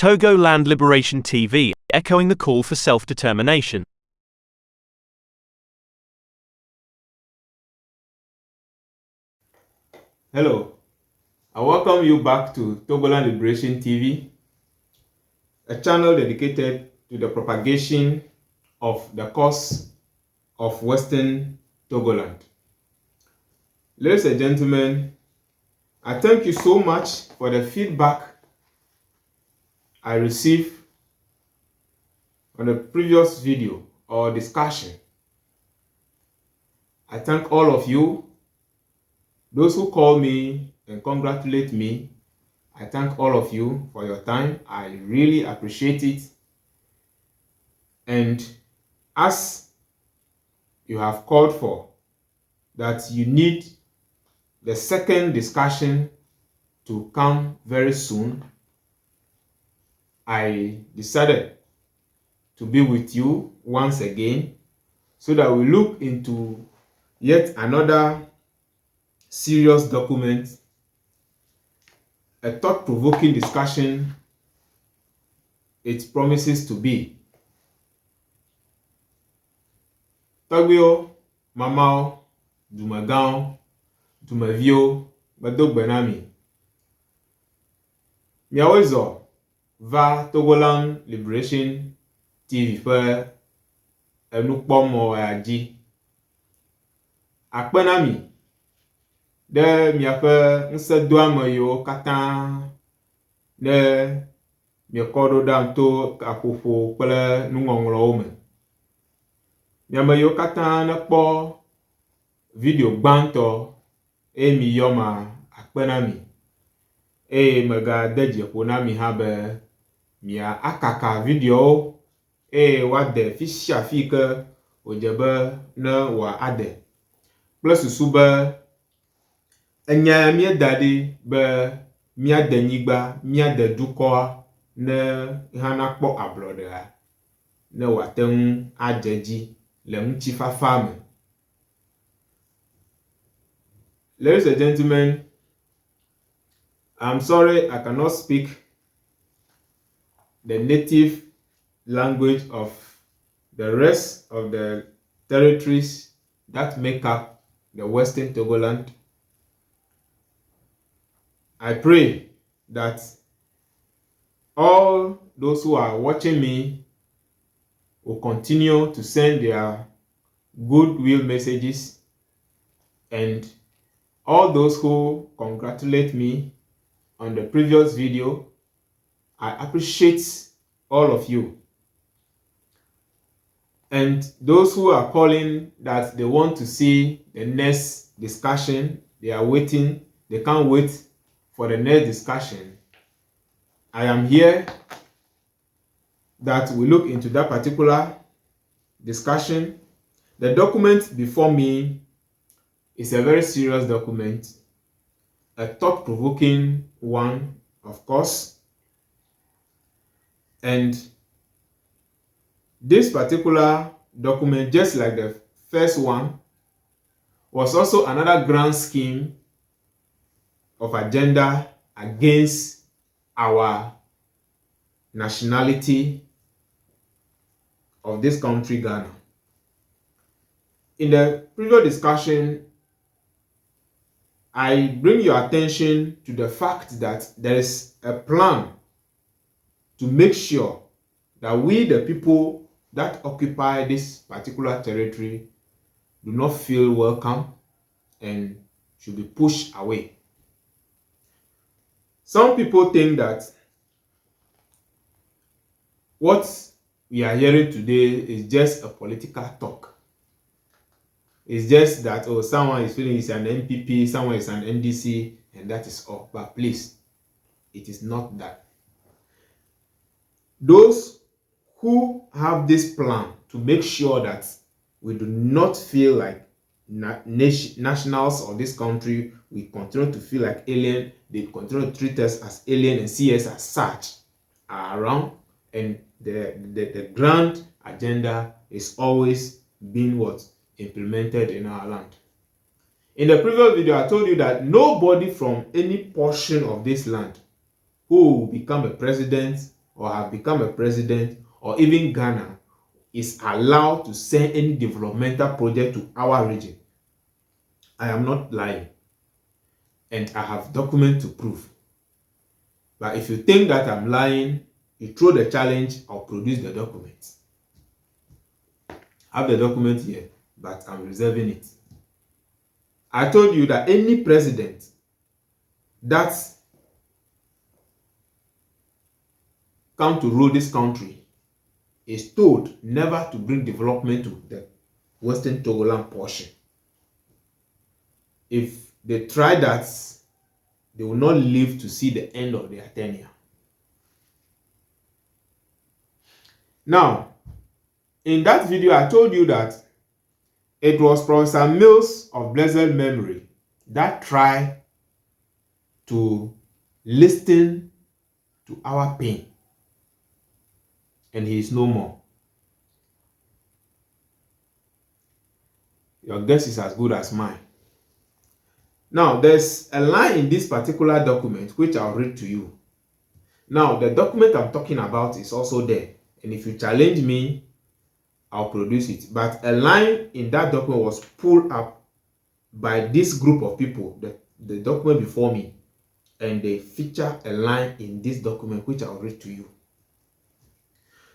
Togoland Liberation TV, echoing the call for self-determination. Hello, I welcome you back to Togoland Liberation TV, a channel dedicated to the propagation of the cause of Western Togoland. Ladies and gentlemen, I thank you so much for the feedback I received on the previous video or discussion. I thank all of you, those who call me and congratulate me. I thank all of you for your time. I really appreciate it. And as you have called for, that you need the second discussion to come very soon, I decided to be with you once again so that we look into yet another serious document, a thought-provoking discussion it promises to be. Tagwio, Mamao, Dumagao, Dumavio, Badogbenami. Miawezo va Togoland Liberation TV ƒe enukpɔmɔ dzi. Akpenami ɖe miaƒe ŋusẽdoame yiwo katã ne miekɔ ɖo ɖam to kaƒoƒo kple nuŋɔŋlɔwo me. Miame yiwo katã nekpɔ video gbãtɔ eye mi yɔma akpenami. Eye megade dzeƒo na mi hã be mia akaka videowo eye woade fi sia fi ke wodze be ne woade kple susu be enya mieda ɖi be miade nyigba, miade dukɔa ne hã nakpɔ ablɔɖea ne wòate ŋu adze dzi le ŋutifafa me. Ladies and gentlemen, I'm sorry I cannot speak the native language of the rest of the territories that make up the Western Togoland. I pray that all those who are watching me will continue to send their goodwill messages, and all those who congratulate me on the previous video, I appreciate all of you. And those who are calling that they want to see the next discussion, they are waiting, they can't wait for the next discussion. I am here that we look into that particular discussion. The document before me is a very serious document, a thought-provoking one, of course. And this particular document, just like the first one, was also another grand scheme of agenda against our nationality of this country, Ghana. In the previous discussion, I bring your attention to the fact that there is a plan to make sure that we, the people that occupy this particular territory, do not feel welcome and should be pushed away. Some people think that what we are hearing today is just a political talk. It's just that, oh, someone is feeling he's an MPP, someone is an NDC, and that is all. But please, it is not that. Those who have this plan to make sure that we do not feel like nationals of this country, we continue to feel like alien, they continue to treat us as alien and see us as such, are around, and the grand agenda is always being what? Implemented in our land. In the previous video, I told you that nobody from any portion of this land who will become a president or have become a president, or even Ghana is allowed to send any developmental project to our region. I am not lying, and I have documents to prove. But if you think that I'm lying, you throw the challenge, I'll produce the documents. I have the document here, but I'm reserving it. I told you that any president that come to rule this country is told never to bring development to the Western Togoland portion. If they try that, they will not live to see the end of their tenure. Now, in that video, I told you that it was Professor Mills of blessed memory that tried to listen to our pain, and he is no more. Your guess is as good as mine. Now, there's a line in this particular document which I'll read to you. Now, the document I'm talking about is also there, and if you challenge me, I'll produce it. But a line in that document was pulled up by this group of people, the document before me, and they feature a line in this document which I'll read to you.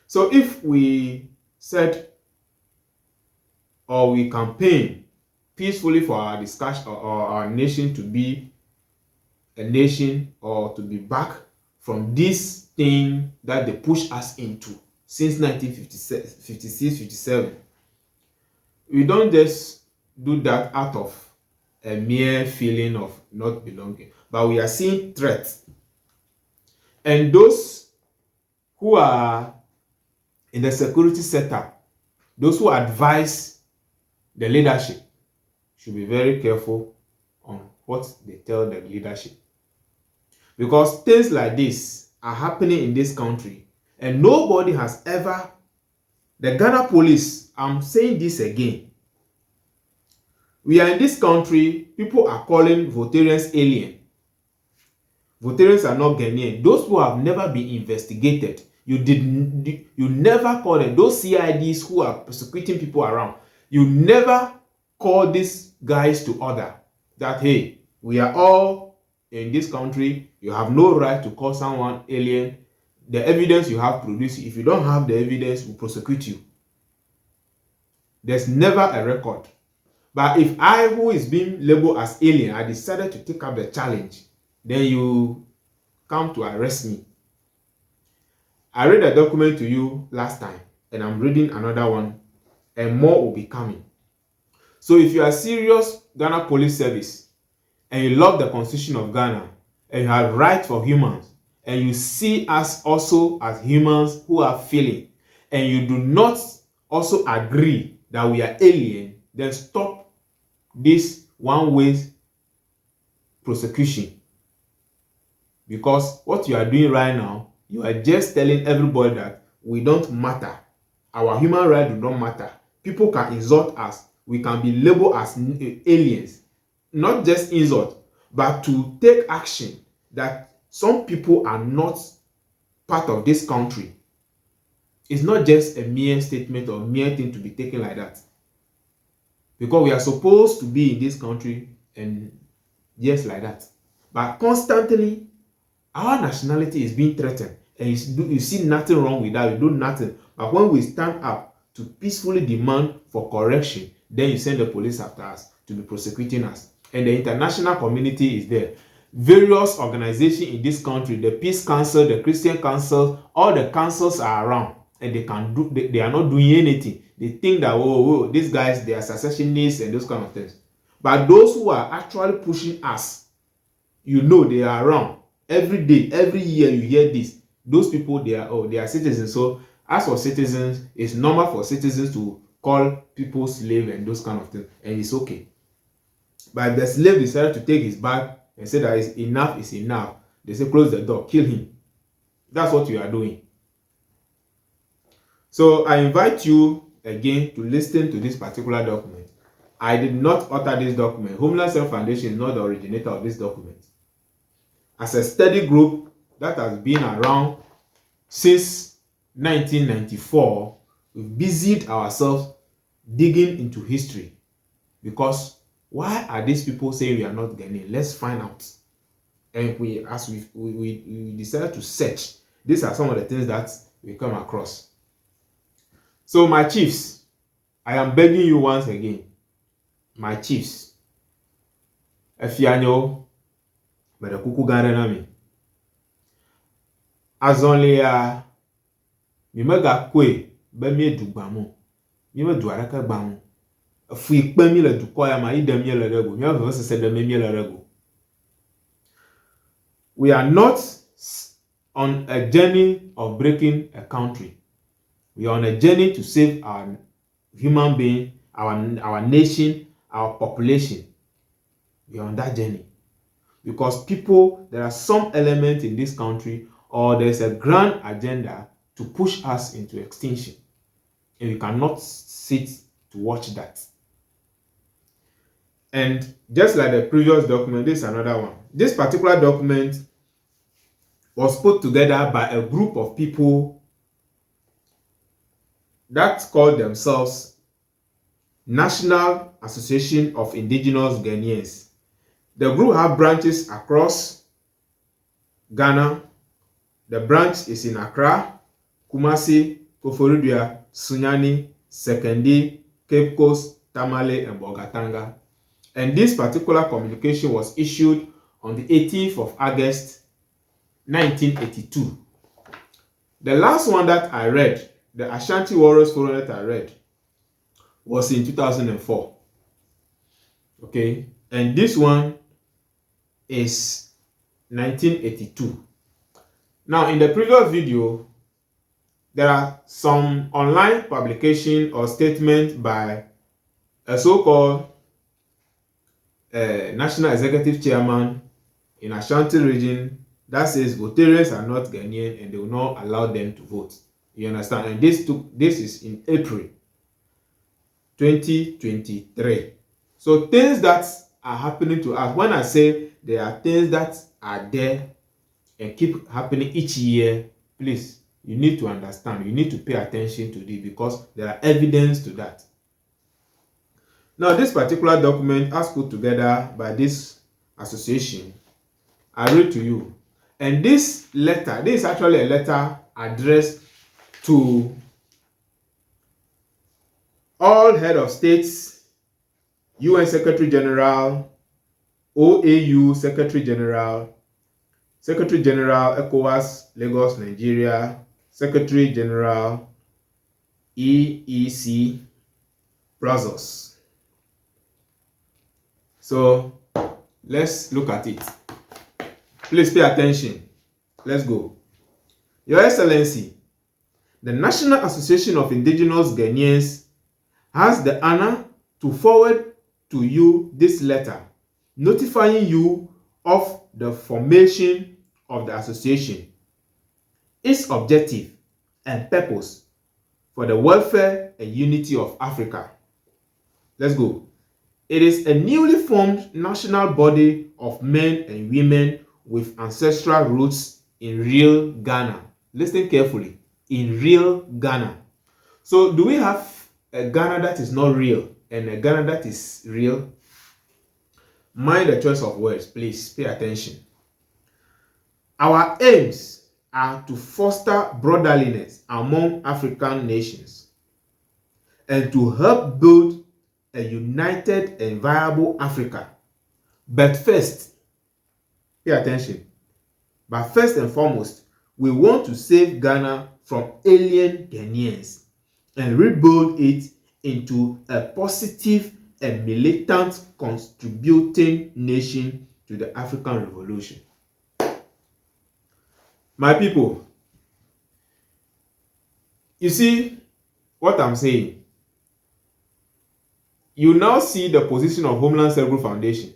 So if we said, or we campaign peacefully for our discussion or our nation to be a nation, or to be back from this thing that they push us into since 1956-57, we don't just do that out of a mere feeling of not belonging, but we are seeing threats. And those who are in the security sector, those who advise the leadership, should be very careful on what they tell the leadership. Because things like this are happening in this country, and nobody has ever, the Ghana police, I'm saying this again, we are in this country, people are calling Votarians alien. Votarians are not Ghanaian. Those who have never been investigated, you never call them. Those CIDs who are persecuting people around, you never call these guys to order that, hey, we are all in this country, you have no right to call someone alien. The evidence you have produced, if you don't have the evidence, we'll prosecute you. There's never a record. But if I, who is being labeled as alien, I decided to take up the challenge, then you come to arrest me. I read a document to you last time, and I'm reading another one, and more will be coming. So if you are serious Ghana Police Service, and you love the Constitution of Ghana, and you have rights for humans, and you see us also as humans who are feeling, and you do not also agree that we are alien, then stop this one-way prosecution. Because what you are doing right now, you are just telling everybody that we don't matter. Our human rights do not matter. People can insult us. We can be labeled as aliens. Not just insult, but to take action that some people are not part of this country. It's not just a mere statement or mere thing to be taken like that. Because we are supposed to be in this country and just like that. But constantly, our nationality is being threatened. And you see nothing wrong with that. You do nothing. But when we stand up to peacefully demand for correction, then you send the police after us to be prosecuting us. And the international community is there. Various organizations in this country, the Peace Council, the Christian Council, all the councils are around, and they are not doing anything. They think that, oh, these guys, they are secessionists and those kind of things. But those who are actually pushing us, you know, they are around. Every day, every year, you hear this. Those people, they are citizens. So as for citizens, it's normal for citizens to call people slave and those kind of things, and it's okay. But the slave decided to take his bag and say that enough is enough. They say, close the door, kill him. That's what you are doing. So I invite you again to listen to this particular document. I did not author this document. Homeland Self Foundation is not the originator of this document. As a study group that has been around since 1994, we've busied ourselves digging into history. Because why are these people saying we are not Ghanaian? Let's find out. And we decided to search. These are some of the things that we come across. So my chiefs, I am begging you once again, my chiefs, Efianyo, but the kuku nami. As only mi mega kwe be mi dugbamu, mi me duaraka gbamu. Fui kpemi le dukoya ma idem ye le rego. Mi ave se de me le rego. We are not on a journey of breaking a country. We are on a journey to save our human being, our nation, our population. We are on that journey. Because there are some elements in this country, or there's a grand agenda to push us into extinction. And we cannot sit to watch that. And just like the previous document, this is another one. This particular document was put together by a group of people that called themselves National Association of Indigenous Ghanaians. The group have branches across Ghana. The branch is in Accra, Kumasi, Koforidua, Sunyani, Sekondi, Cape Coast, Tamale, and Bolgatanga. And this particular communication was issued on the 18th of August, 1982. The last one that I read, the Ashanti Warriors Forum that I read, was in 2004. Okay, and this one is 1982. Now, in the previous video, there are some online publication or statement by a so-called National Executive Chairman in Ashanti region that says Votarians are not Ghanaian and they will not allow them to vote. You understand? And this is in April 2023. So things that are happening to us, when I say there are things that are there and keep happening each year, please, you need to understand, you need to pay attention to this because there are evidence to that. Now, this particular document, as put together by this association, I read to you. And this letter, this is actually a letter addressed to all head of states, UN Secretary General, OAU Secretary General, Secretary General ECOWAS, Lagos, Nigeria, Secretary General EEC, Brussels. So let's look at it. Please pay attention. Let's go. Your Excellency, the National Association of Indigenous Ghanaians has the honor to forward to you this letter notifying you of the formation of the association, its objective and purpose for the welfare and unity of Africa. Let's go. It is a newly formed national body of men and women with ancestral roots in real Ghana. Listen carefully. In real Ghana. So do we have a Ghana that is not real and a Ghana that is real? Mind the choice of words, please. Pay attention. Our aims are to foster brotherliness among African nations and to help build a united and viable Africa. But first, pay attention. But first and foremost, we want to save Ghana from alien Ghanaians and rebuild it into a positive and militant contributing nation to the African Revolution. My people, you see what I'm saying? You now see the position of Homeland Security Foundation.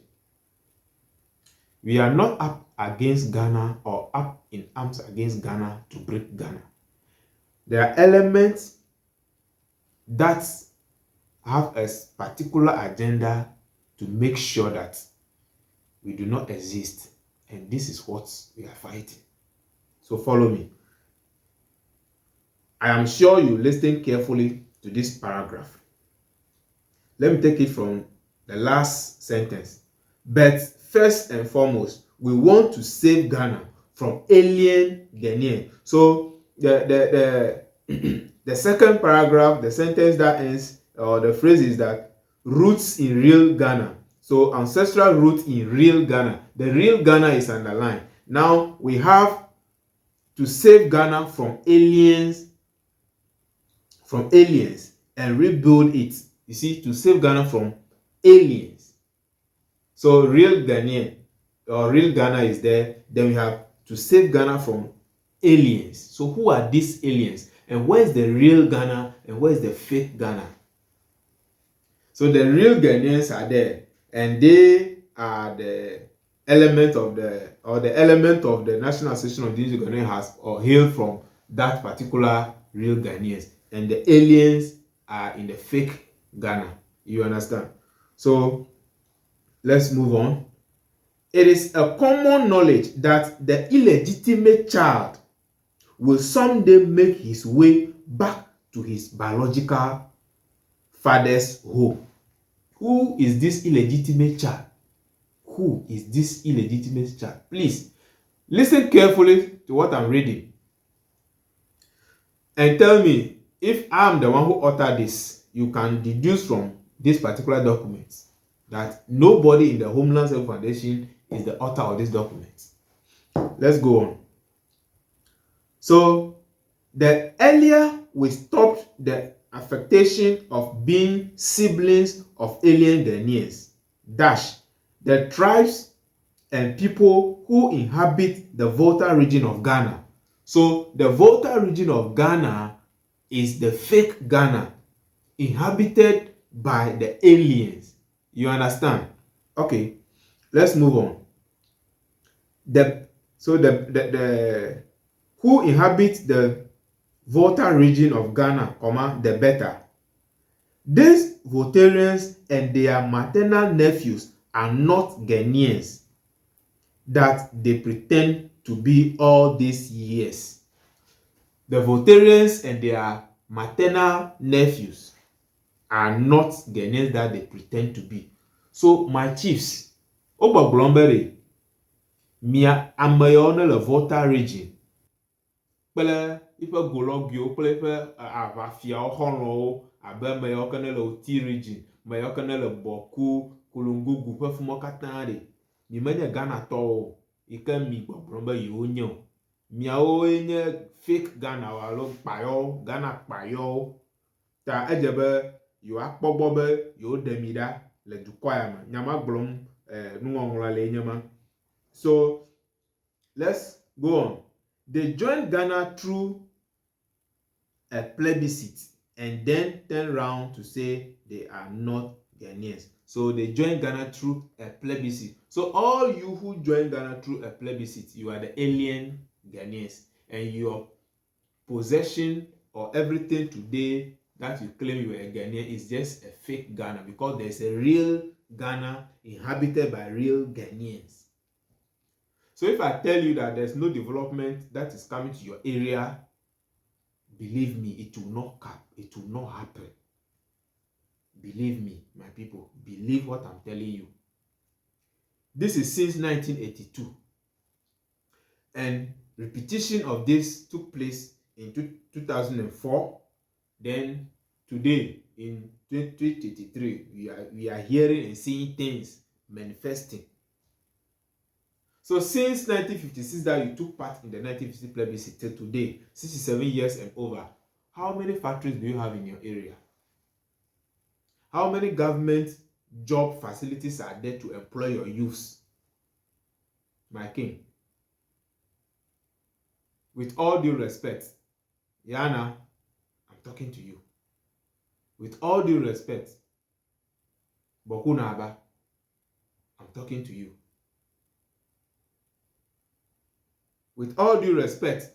We are not up against Ghana or up in arms against Ghana to break Ghana. There are elements that have a particular agenda to make sure that we do not exist. And this is what we are fighting. So follow me. I am sure you listen carefully to this paragraph. Let me take it from the last sentence. But first and foremost, we want to save Ghana from alien Ghanaians. So the second paragraph, the sentence that ends, or the phrase is that roots in real Ghana. So ancestral root in real Ghana. The real Ghana is underlined. Now we have to save Ghana from aliens and rebuild it. You see, to save Ghana from aliens. So real Ghanaian or real Ghana is there. Then we have to save Ghana from aliens. So who are these aliens? And where's the real Ghana and where's the fake Ghana? So the real Ghanaians are there, and they are the element of the National Association of Indigenous Ghanaians has or hail from that particular real Ghanaians, and the aliens are in the fake Ghana. You understand? So let's move on. It is a common knowledge that the illegitimate child will someday make his way back to his biological father's home. Who is this illegitimate child? Who is this illegitimate child? Please listen carefully to what I'm reading and tell me if I'm the one who authored this. You can deduce from this particular document that nobody in the Homeland Security Foundation is the author of this document. Let's go on. So the earlier we stopped the affectation of being siblings of alien Ghanaians, the tribes and people who inhabit the Volta region of Ghana. So the Volta region of Ghana is the fake Ghana inhabited by the aliens. You understand? Okay, let's move on. The who inhabits the Volta region of Ghana, the Beta. These Voltarians and their maternal nephews are not Ghanaians that they pretend to be all these years. The Voltarians and their maternal nephews are not Ghanaians that they pretend to be. So my chiefs, Oba Glombere, Mia Amayone le Volta region. Kple ife gologio kple ife aʋafiawo xɔlɔwo abe ame yawo ke ne le Oti region, ame yawo ke ne le Bɔku, Kolongogu ƒe fuma katã ɖe. Mi menye Ghanatɔwo yi ke mi gbɔgblɔm be yewo nye o. Miawoe nye fake Ghana alo kpayɔwo, Ghana kpayɔwo. Ta edze be yewoakpɔ gbɔ be yewo ɖe mi ɖa le dukɔ ya me. Nyama gblɔm nuŋɔŋlɔ le nye ma. So let's go on. They joined Ghana through a plebiscite and then turn around to say they are not Ghanaians. So they joined Ghana through a plebiscite. So all you who join Ghana through a plebiscite, you are the alien Ghanaians, and your possession or everything today that you claim you are a Ghanaian is just a fake Ghana, because there's a real Ghana inhabited by real Ghanaians. So if I tell you that there's no development that is coming to your area, believe me, it will not happen. Believe me, my people, believe what I'm telling you. This is since 1982. And repetition of this took place in 2004. Then today, in 2023, we are hearing and seeing things manifesting. So since 1956 that you took part in the 1950 plebiscite till today, 67 years and over, how many factories do you have in your area? How many government job facilities are there to employ your youths? My king. With all due respect, Yana, I'm talking to you. With all due respect, Bokunaba, I'm talking to you. With all due respect,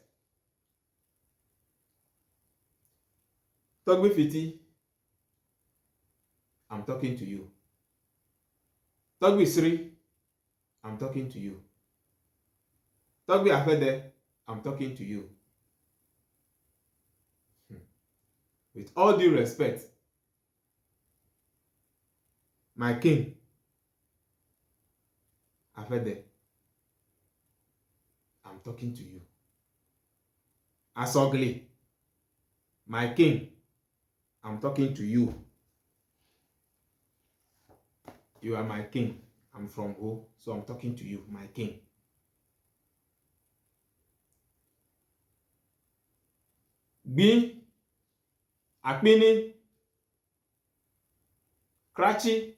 Togbi Fiti, I'm talking to you. Togbi Sri, I'm talking to you. Togbi Afede, I'm talking to you. with all due respect, my king, Afede, I'm talking to you. Asogli, my king, I'm talking to you. You are my king. I'm from Ho, so I'm talking to you, my king. Bi, Akpini, Krachi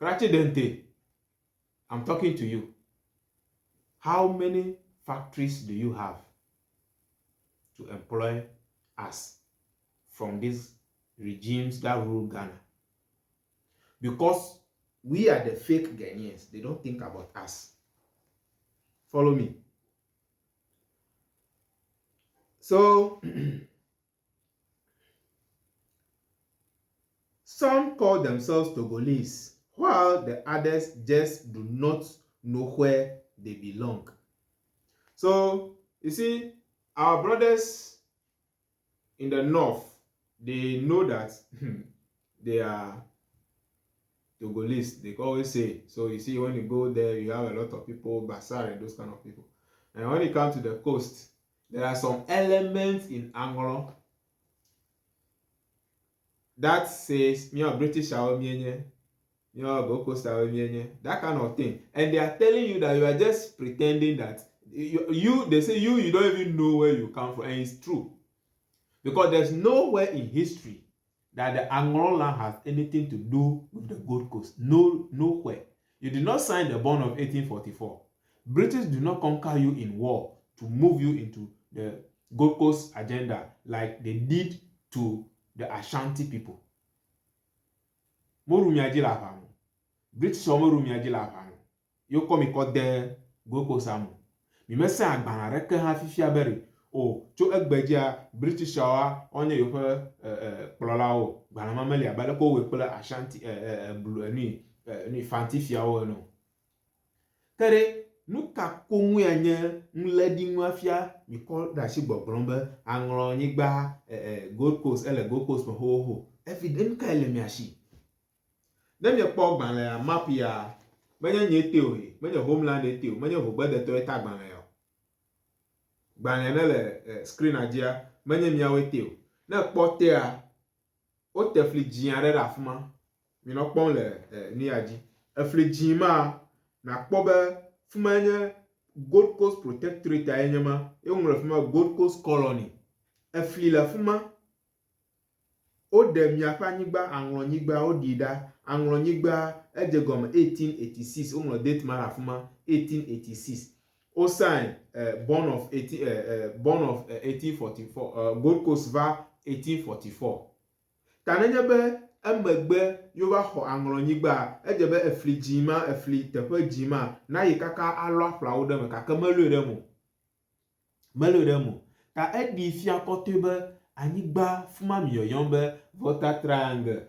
Dente, I'm talking to you. How many factories do you have to employ us from these regimes that rule Ghana? Because we are the fake Ghanaians. They don't think about us. Follow me. So, some call themselves Togolese, while the others just do not know where they belong. So, you see, our brothers in the north, they know that they are Togolese. They always say. So, you see, when you go there, you have a lot of people, Basar and those kind of people. And when you come to the coast, there are some elements in Anglo that says, me are British, that kind of thing. And they are telling you that you are just pretending that they say you don't even know where you come from. And it's true. Because there's nowhere in history that the Anglo land has anything to do with the Gold Coast. Nowhere. You did not sign the bond of 1844. British do not conquer you in war to move you into the Gold Coast agenda like they did to the Ashanti people. British you come the Gold Coast amu. Mi me sa agbana reke ha fifia beri. O cho egbejia British awa onye yo kplola o gbana mameli abale ko we kpla Ashanti blue ni fantifia o no. Kere nu ka konwu anye nledi nwafia mi ko da shi gbogbron Anglo nyigba Gold Coast Gold Coast ho evident ka ele mi ashi. Dem ye kpo gbana ya map ya menye nyete o he menye homeland ete o menye hogbede to eta gbana ya gbana na le screen ajia menye miawo ete o na kpo te a o te fli jin are rafuma mi no kpon le ni aji fli jin ma na kpo be fuma nye Gold Coast Protectorate ayenyama e nwre fuma Gold Coast Colony fli la fuma o de miafa nyigba Anglo nyigba o dida Anglo nyigba ejegom 1886 o date mara fuma 1886 o sign born of 1844 Gold Coast va 1844 tanenya be emegbe yo ba ho Anglo nyigba ejebe efli jima efli tepe jima na yikaka alo aflawo dem kaka melo dem ta edi fi akotebe anyigba fuma miyoyon be water triangle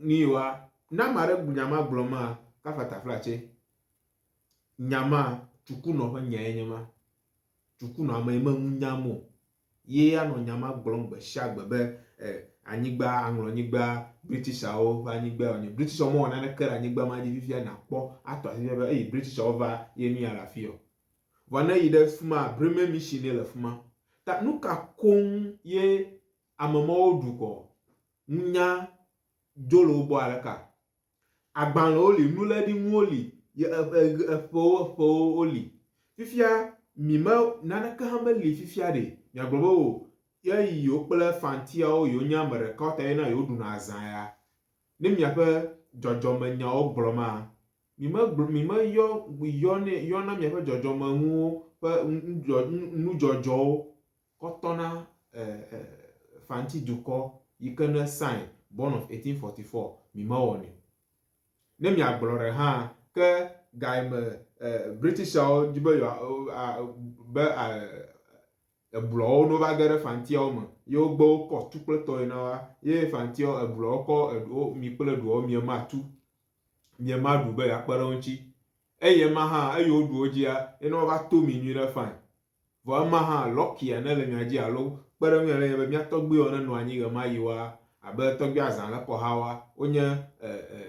niwa na mare nyama gloma ka fata flache nyama chukuno ho nyenyema chukuno amema nyamo ye ano nyama glombe shagbe be anyigba Anglo nyigba British awo anyigba onye British omo na kere anyigba ma di fifia na kpo ato afia be British over ye mi alafio wana yide fuma breme mission le fuma ta nuka kon ye amamo oduko nya jolo bo alaka agban oli nuledi nwoli ye fo oli fifia mima nanaka hameli fifia de ya globo ye yo pele fantia o yo nya mere ka ta na yo du na azan ya ne mi ape jojo menya o gloma mima yo ne yo na mi ape jojo manwu pe nu jojo kotona fanti duko yikana sign born of 1844 mima woni ne mi agblore ha ke gaime British o jibe yo be eblo no va gere fanti o mo yo gbo ko tukle to na ye fanti o eblo ko edo mi pele do mi ma tu mi ma du be akpara onchi eye ma ha ayo du ojia eno va to mi nyu re fan vɔ ema hã lɔkia ne le mia dzi alo kpeɖeŋu ya le nye be mia tɔgbuiwo ne nɔ anyi ɣe ma ɣiwoa abe tɔgbui azãle kɔhawoa wonye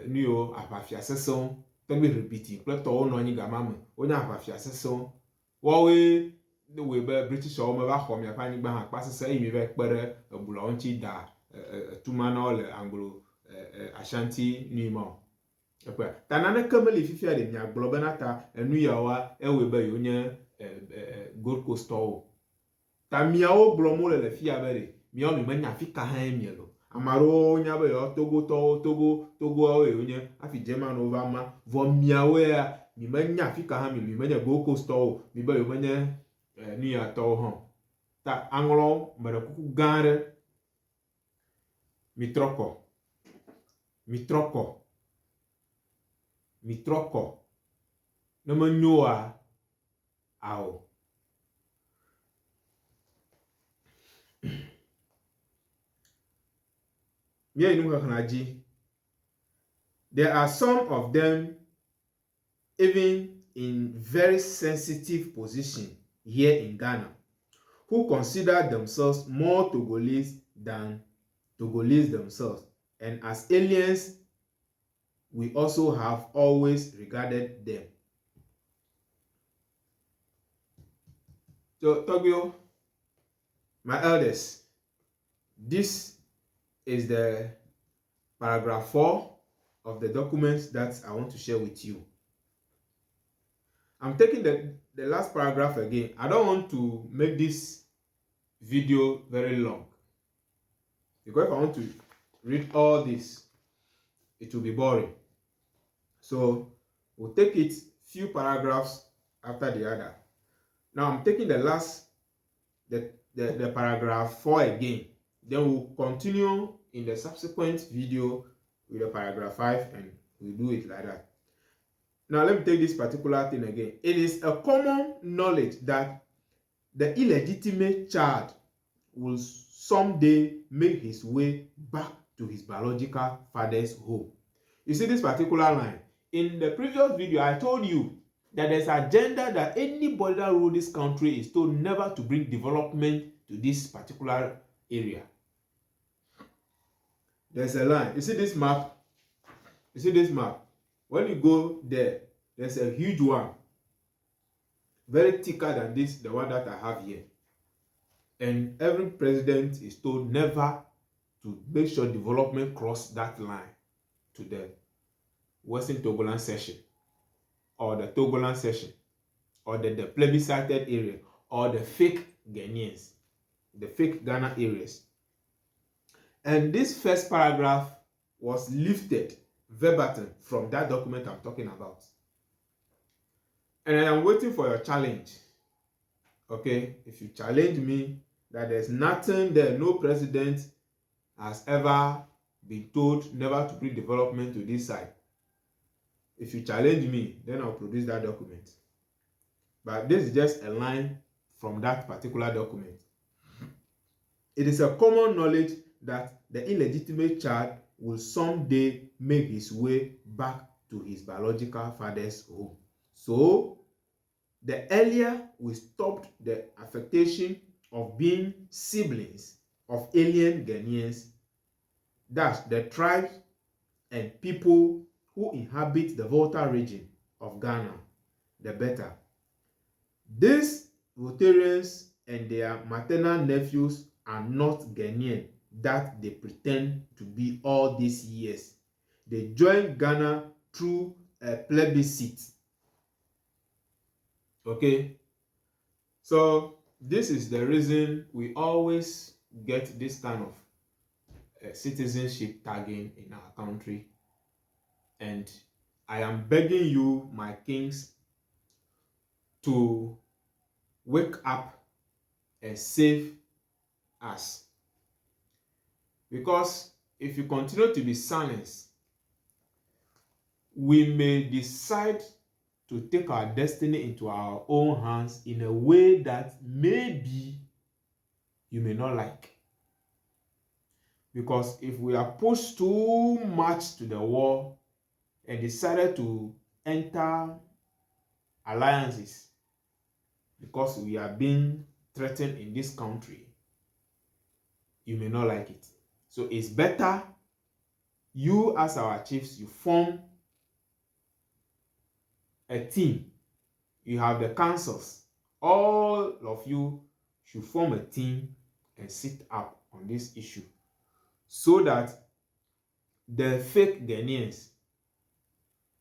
nu yiwo aʋafia sesẽwo, tɔgbui ribiti kple tɔwo nɔ anyi gama me wonye aʋafia sesẽwo. Woawoe wɔe be Britishawo meva xɔ miaƒe anyigba hã kpa sesẽ eye mi va kpe ɖe ebulawo ŋuti da tuma na wo le Anglo Ashanti nui ma o. Ta naneke meli fifia ɖe miagblɔ bena ta enu yawoa ewɔe be yewonye Gold Coast tɔwo. Ta miawo gblɔm wole le fia be ɖe miawo mi menya afi ka hã mie lo. Ame aɖewo nya be yewo Togo tɔwo, Togoawo yewonye hafi Germanwo va ma, vɔ miawo ya mi menya afi ka hã mi menye Gold Coast tɔwo, mi be yewo menye nu ya tɔwo hã. Ta aŋlɔ meɖe kuku gã aɖe mi trɔ kɔ ne menyoa ao. Mia nu xexlã dzi. There are some of them even in very sensitive position here in Ghana who consider themselves more Togolese than Togolese themselves, and as aliens we also have always regarded them. So Togyo, my elders, this is the paragraph 4 of the documents that I want to share with you. I'm taking the last paragraph again. I don't want to make this video very long, because if I want to read all this, it will be boring. So we'll take it few paragraphs after the other. Now I'm taking the paragraph 4 again. Then we'll continue in the subsequent video with the paragraph 5, and we'll do it like that. Now let me take this particular thing again. It is a common knowledge that the illegitimate child will someday make his way back to his biological father's home. You see this particular line? In the previous video, I told you that there's an agenda that anybody that rules this country is told never to bring development to this particular area. There's a line. You see this map? You see this map? When you go there, there's a huge one, very thicker than this, the one that I have here. And every president is told never to make sure development cross that line to the Western Togoland section, or the Togoland section, or the plebiscited area, or the fake Ghanaians, the fake Ghana areas. And this first paragraph was lifted verbatim from that document I'm talking about. And I am waiting for your challenge. Okay, if you challenge me that there's nothing there, no president has ever been told never to bring development to this side. If you challenge me, then I'll produce that document. But this is just a line from that particular document. It is a common knowledge that the illegitimate child will someday make his way back to his biological father's home. So, the earlier we stopped the affectation of being siblings of alien Ghanaians, that's the tribes and people who inhabit the Volta region of Ghana, the better. These Voltarians and their maternal nephews are not Ghanaian that they pretend to be all these years. They joined Ghana through a plebiscite. Okay, so this is the reason we always get this kind of citizenship tagging in our country. And I am begging you, my kings, to wake up and save us. Because if you continue to be silenced, we may decide to take our destiny into our own hands in a way that maybe you may not like. Because if we are pushed too much to the wall and decided to enter alliances, because we are being threatened in this country, you may not like it. So it's better you, as our chiefs, you form a team. You have the councils. All of you should form a team and sit up on this issue so that the fake Ghanaians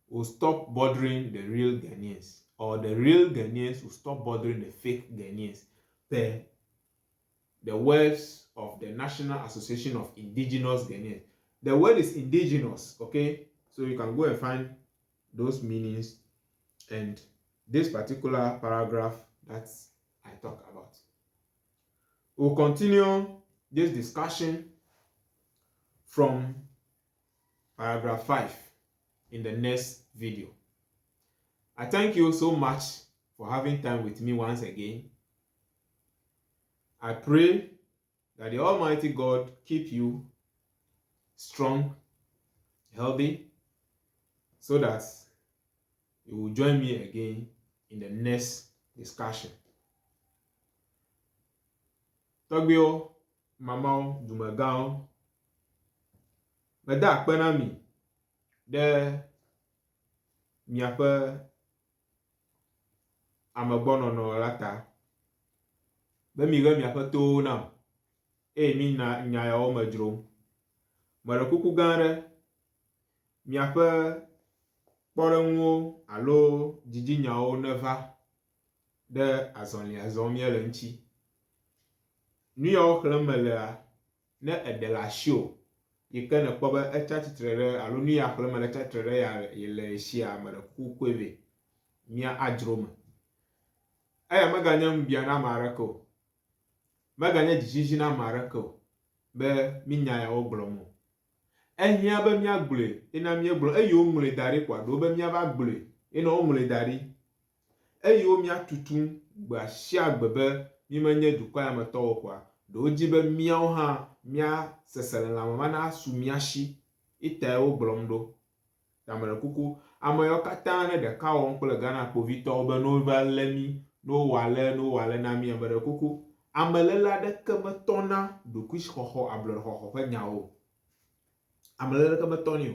will stop bothering the real Ghanaians, or the real Ghanaians will stop bothering the fake Ghanaians. The words of the National Association of Indigenous Ghanaians. The word is indigenous, okay? So you can go and find those meanings and this particular paragraph that I talk about. We'll continue this discussion from paragraph 5 in the next video. I thank you so much for having time with me once again. I pray that the Almighty God keep you strong, healthy, so that you will join me again in the next discussion. Togbio, Mama, Dumagao, Meda Penami, de miape amagbono no lata. Be mi ge miape to nam. Mi na nya ya o madro. Mara kuku ganre miape kporenwo alo jiji nyawo neva de azonli azomie le nchi. Nu yo chleme le ne edela shio. Yike ne kpo be echa titre alo nu ya chleme le echa titre ya le shia mara kuku kweve. Mia adrome. Aya maganya mbia na marako. Maganya jiji na marako. Be minya ya oglomo. Ehia be mia gble, ina mia gble, eyo mule dari kwa do be mia ba gble, ina o mule dari. Eyo mia tutu gba shia gbebe mi menye dukwa ya meto kwa. Do ji be mia ha mia sesele la mama na asu mia shi ite o glomdo. Tamere kuku amayo kata ne de ka won kple Ghana povito be no ba lemi no wale na mi amere kuku amelela de ke metona dokush hoho ablor hoho fe nyawo. Amelela ke metoni o.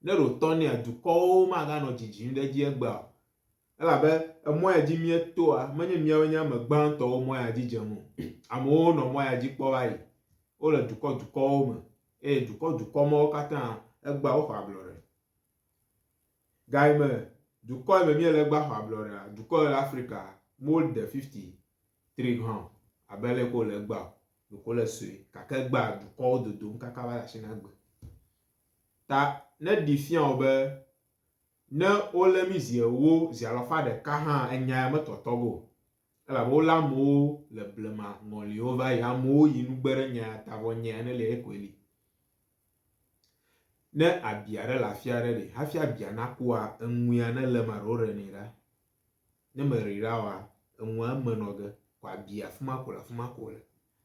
Ne ro toni aduko ma ga no jiji nde ji egba. Ela be emo ya ji mi eto a menye mi awenya me gban to mo ya ji jemu. Amo no mo ya ji po bai. O le duko me. Duko mo kata egba o fa blore. Gaime, du koy me miele gba fa blora, du koy l'Africa, more de 53 grand. Abele ko le gba, du ko le sui, kake gba du koy dodo kaka ba la china gbe. Ta ne difian obe ne ole mizie wo zi alofa de ka ha enya me totogo. Ela bo la mo le blema ngoli ova ya mo yinu gbere nya ta wo nya ne le ekweli. Ne abiare la fiare de hafi abia na kwa enwia ne le marore ni ra ne merira wa enwa menoge kwa bia fuma ko le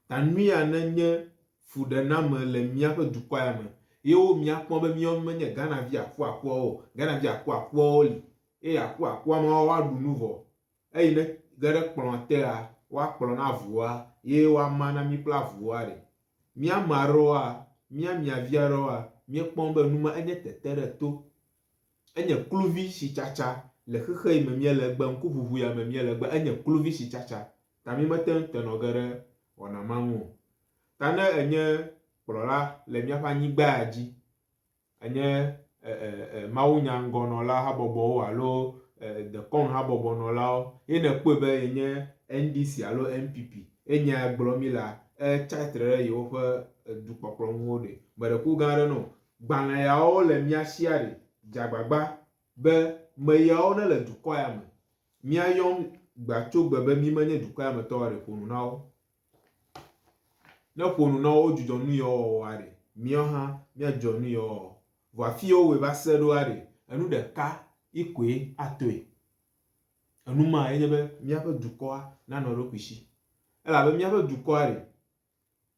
ta nwia ne nye fude na me le mia pe dukwa ya me yo mia pon be mia menye Ghana via kwa o Ghana via kwa o li ya kwa ma wa du nuvo ne gere plante a wa plon avua ye wa mana mi plavua re mia maroa mia viaroa mie kpɔm be numa enye tetere to enye kluvi si chacha le xexe me mie le gbe nku ʋuʋu ya me mie le gbe enye kluvi si chacha ta mi mete tenoge ɖe wɔna maŋu ta ne enye kplɔla le miaƒe anyigba dzi enye mawunya ngɔnɔla habɔbɔwo alo dekɔnu habɔbɔnɔlawo ye ne kpɔe be enye NDC alo NPP enya gblɔ mi la chatre ɖe yewo ƒe dukpɔkplɔ ŋuwo ɖe beɖeku gã aɖe no gbalẽ yawo le mia sia ɖe dzagbagba be me yawo ne le dukɔ ya me mia yɔm gbatsogbe be mi menye dukɔ ya me tɔwo ɖe ƒonu na wo ne ƒonu na wo dzudzɔ nu yawo wɔwɔa ɖe mia hã mia dzɔ nu yawo wɔwɔ vɔ afi yawo we va se ɖoa ɖe enu ɖeka ikoe atoe enu ma enye be miaƒe dukɔa nanɔ ɖokui si elabe miaƒe dukɔa ɖe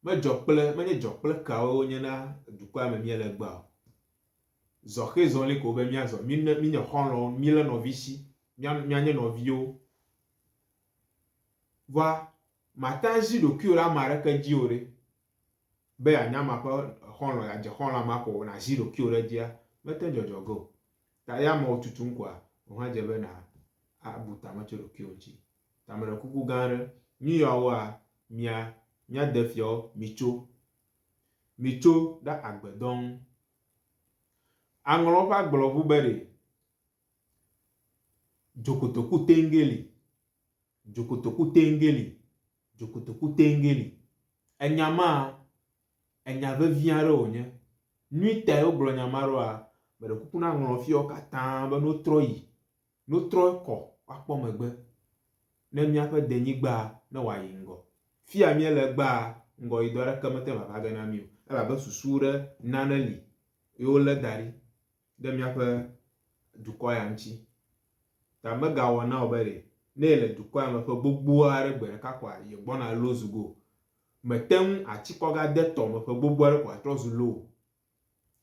menye dzɔ kple kawo nye na dukɔa me mie le gbao zɔxe zɔli ko be miazɔ mi nye xɔlɔ mi le nɔvi si mia nye nɔviwo Voa mata zi ɖokui le ame aɖeke dzi o ɖe be anyama ƒe xɔlɔ̃ yadze xɔlɔ̃ ma ko na zi ɖokui ɖe dzia mete dzɔdzɔ ge o. Ta ya amewo tutum koa wohã dze be na abu tame tso ɖokui ŋuti. Ta me ɖe kuku gã aɖe nu yawoa mia de fiawo mitso ɖe agbedɔ ŋu. Aŋlɔ ƒe agblɔʋu be ɖe dzokotoku tengeli, dzokotoku tengeli, dzokotoku tengeli. Enya ma enya vevi aɖe wònye. Nui ta wogblɔ nya ma ɖoa me ɖe kuku na ŋlɔ fiawo katã be no trɔ yi, no trɔ kɔ woakpɔ megbe ne míaƒe denyigba ne wòayi ŋgɔ. Fia míele gbaa ŋgɔ yi dɔ aɖeke mete vava ge na mí o elabe susu ɖe nane li ye wolé da ɖi ɖe míaƒe dukɔ ya ŋuti. Ta megawɔ na wo be ɖe ne ele dukɔ ya me ƒe gbogbo aɖe gbe ɖeka koa ye gbɔna lo zugo. Mete ŋu atsikɔ gade tɔ me ƒe gbogbo aɖe ko atrɔ zu lo.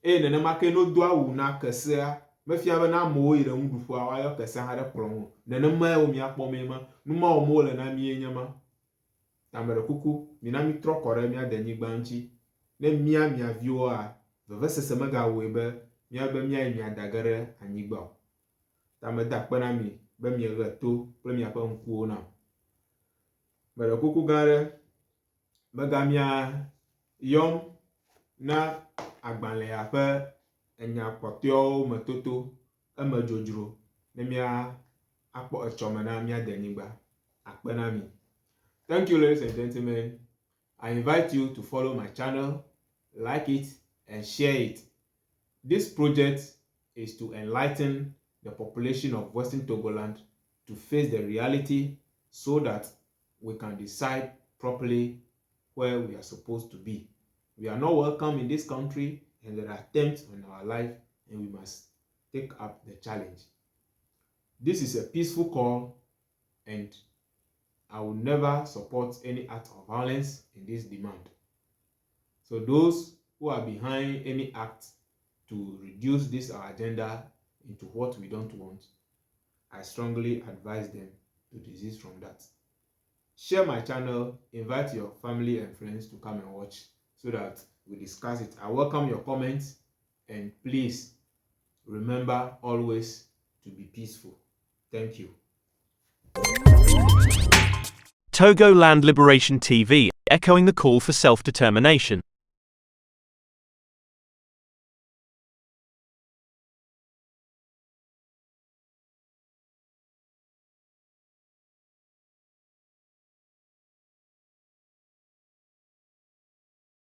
Eye nenema ke no do awu na kesea mefia be na amewo yi ɖe ŋuɖuƒea woayɔ kesea hã ɖe kplɔ ŋu. Nenema wo míakpɔ mee ma. Numa wɔm wole na mí nye ma. Ta me ɖe kuku mina mi trɔ kɔ ɖe mía denyigba ŋuti. Ne mia viwoa vevesese megawɔe be míayi miada ge ɖe anyigba o. Ta me da akpe na mi be mieɣe to kple miaƒe ŋkuwo nam. Me ɖe kuku gã aɖe megamia yɔm na agbalẽa ƒe enya kpɔtɔewo me toto eme dzodzro ne mia akpɔ etsɔme na mia denyigba. Akpe na mi. Thank you, ladies and gentlemen. I invite you to follow my channel, like it, and share it. This project is to enlighten the population of Western Togoland to face the reality so that we can decide properly where we are supposed to be. We are not welcome in this country and there are attempts on our life and we must take up the challenge. This is a peaceful call and I will never support any act of violence in this demand. So those who are behind any act to reduce this our agenda into what we don't want, I strongly advise them to desist from that. Share my channel, invite your family and friends to come and watch so that we discuss it. I welcome your comments and please remember always to be peaceful. Thank you. Togoland Liberation TV, echoing the call for self-determination.